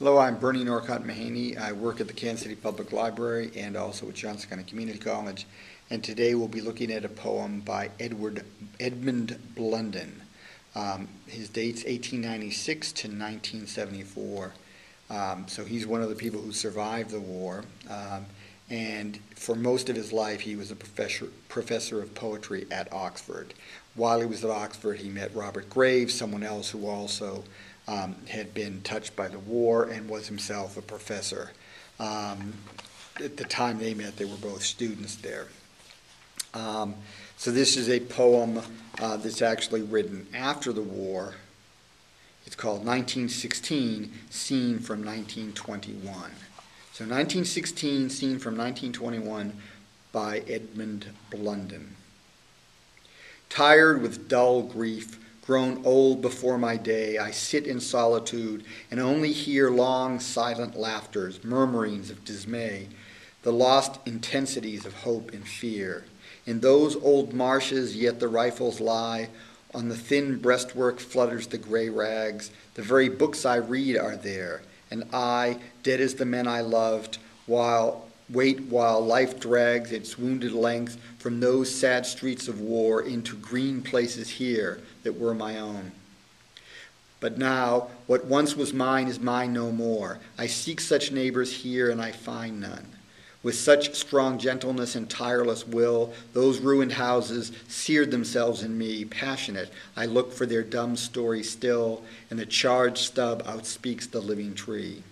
Hello, I'm Bernard Norcott Mahany. I work at the Kansas City Public Library and also at Johnson County Community College. And today we'll be looking at a poem by Edmund Blunden. His date's 1896 to 1974. So he's one of the people who survived the war. And for most of his life, he was a professor of poetry at Oxford. While he was at Oxford, he met Robert Graves, someone else who also had been touched by the war and was himself a professor. At the time they met, they were both students there. So this is a poem that's actually written after the war. It's called 1916, Scene from 1921. So 1916, Scene from 1921 by Edmund Blunden. Tired with dull grief, grown old before my day, I sit in solitude and only hear long silent laughters, murmurings of dismay, the lost intensities of hope and fear. In those old marshes yet the rifles lie, on the thin breastwork flutters the gray rags, the very books I read are there, and I, dead as the men I loved, wait while life drags its wounded length from those sad streets of war into green places here that were my own. But now, what once was mine is mine no more. I seek such neighbors here and I find none. With such strong gentleness and tireless will, those ruined houses seared themselves in me, passionate. I look for their dumb story still, and the charred stub outspeaks the living tree.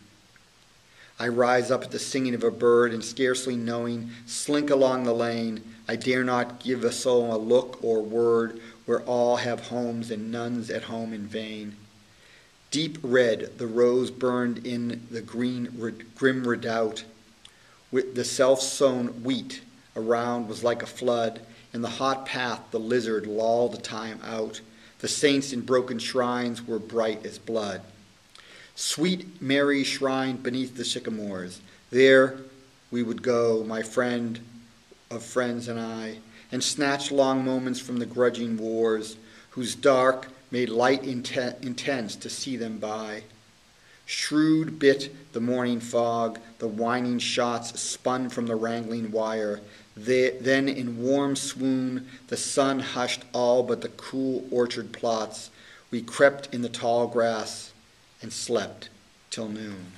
I rise up at the singing of a bird, and scarcely knowing, slink along the lane. I dare not give a soul a look or word, where all have homes and none's at home in vain. Deep red the rose burned in the grim redoubt. With the self-sown wheat around was like a flood. In the hot path the lizard lolled the time out. The saints in broken shrines were bright as blood. Sweet Mary shrined beneath the sycamores. There we would go, my friend of friends and I, and snatch long moments from the grudging wars, whose dark made light intense to see them by. Shrewd bit the morning fog, the whining shots spun from the wrangling wire. Then in warm swoon the sun hushed all but the cool orchard plots. We crept in the tall grass and slept till noon.